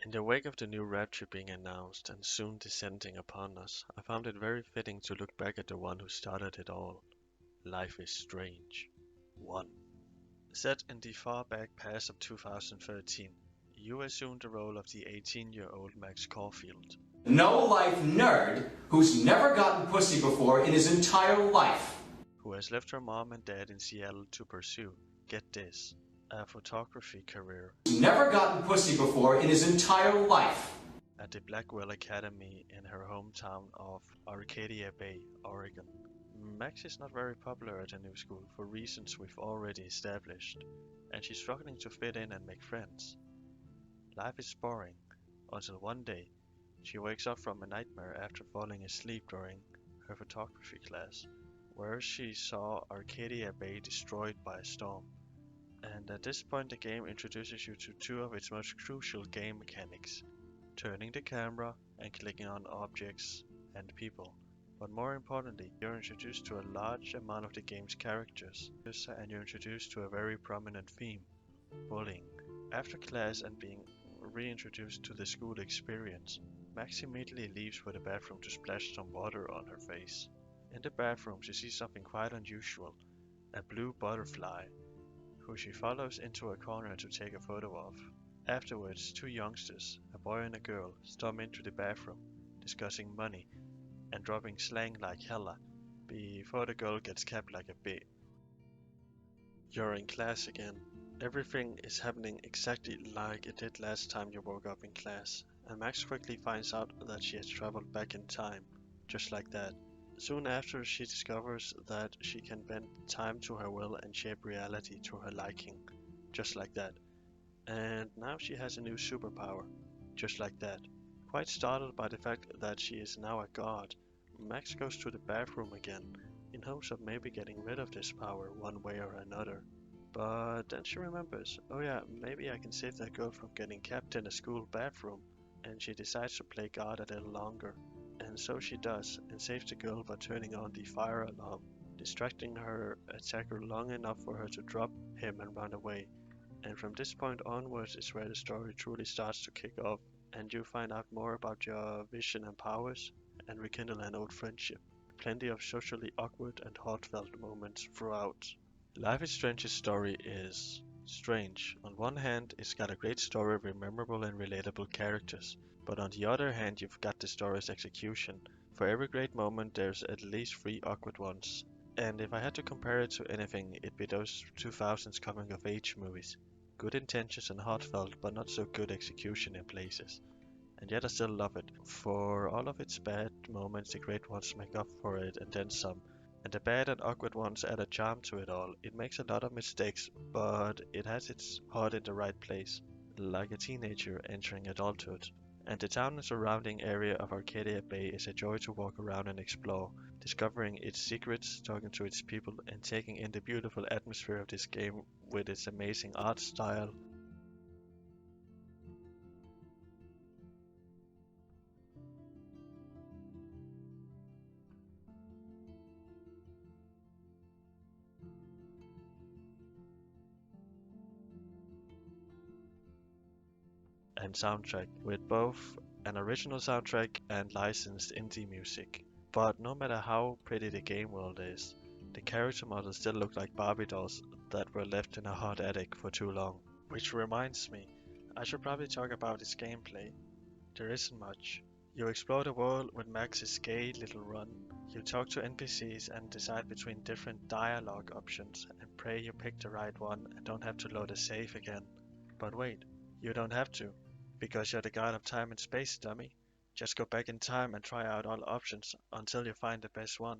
In the wake of the new rapture being announced and soon descending upon us, I found it very fitting to look back at the one who started it all. Life is Strange 1. Set in the far back past of 2013, you assumed the role of the 18-year-old Max Caulfield, no-life nerd who's never gotten pussy before in his entire life. who has left her mom and dad in Seattle to pursue, get this, a photography career Never gotten pussy before in his entire life. at the Blackwell Academy in her hometown of Arcadia Bay, Oregon. Max is not very popular at the new school for reasons we've already established, and she's struggling to fit in and make friends. Life is boring, until one day, she wakes up from a nightmare after falling asleep during her photography class, where she saw Arcadia Bay destroyed by a storm. And at this point the game introduces you to two of its most crucial game mechanics, turning the camera and clicking on objects and people. But more importantly, you're introduced to a large amount of the game's characters, and you're introduced to a very prominent theme, bullying. After class and being reintroduced to the school experience, Max immediately leaves for the bathroom to splash some water on her face. In the bathroom she sees something quite unusual, a blue butterfly, who she follows into a corner to take a photo of. Afterwards, two youngsters, a boy and a girl, storm into the bathroom, discussing money and dropping slang like hella, before the girl gets capped like a bit. You're in class again. Everything is happening exactly like it did last time you woke up in class, and Max quickly finds out that she has traveled back in time, just like that. Soon after, she discovers that she can bend time to her will and shape reality to her liking, just like that. And now she has a new superpower, just like that. Quite startled by the fact that she is now a god, Max goes to the bathroom again, in hopes of maybe getting rid of this power one way or another. But then she remembers, oh yeah, maybe I can save that girl from getting kept in a school bathroom, and she decides to play God a little longer. And so she does, and saves the girl by turning on the fire alarm, distracting her attacker long enough for her to drop him and run away. And from this point onwards is where the story truly starts to kick off, and you find out more about your vision and powers, and rekindle an old friendship. Plenty of socially awkward and heartfelt moments throughout. Life is Strange's story is strange. On one hand, it's got a great story with memorable and relatable characters, but on the other hand, you've got the story's execution. For every great moment, there's at least three awkward ones. And if I had to compare it to anything, it'd be those 2000s coming of age movies. Good intentions and heartfelt, but not so good execution in places. And yet I still love it. For all of its bad moments, the great ones make up for it and then some. And the bad and awkward ones add a charm to it all. It makes a lot of mistakes, but it has its heart in the right place, like a teenager entering adulthood. And the town and surrounding area of Arcadia Bay is a joy to walk around and explore, discovering its secrets, talking to its people, and taking in the beautiful atmosphere of this game with its amazing art style. And soundtrack, with both an original soundtrack and licensed indie music. But no matter how pretty the game world is, the character models still look like Barbie dolls that were left in a hot attic for too long. Which reminds me, I should probably talk about its gameplay. There isn't much. You explore the world with Max's gay little run. You talk to NPCs and decide between different dialogue options and pray you pick the right one and don't have to load a save again. But wait, you don't have to, because you're the god of time and space, dummy. Just go back in time and try out all options until you find the best one.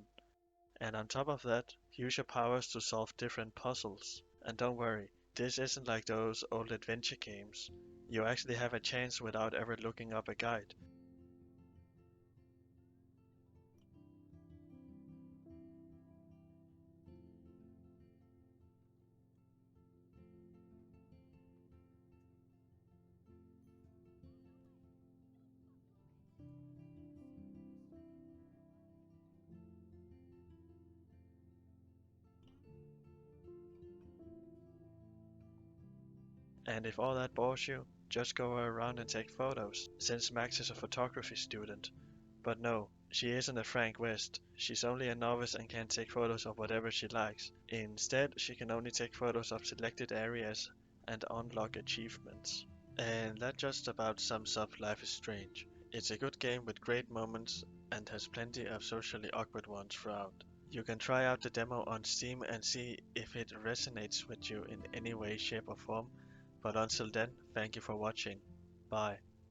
And on top of that, use your powers to solve different puzzles. And don't worry, this isn't like those old adventure games. You actually have a chance without ever looking up a guide. And if all that bores you, just go around and take photos, since Max is a photography student. But no, she isn't a Frank West. She's only a novice and can't take photos of whatever she likes. Instead, she can only take photos of selected areas and unlock achievements. And that just about sums up Life is Strange. It's a good game with great moments and has plenty of socially awkward ones throughout. You can try out the demo on Steam and see if it resonates with you in any way, shape or form. But until then, thank you for watching. Bye.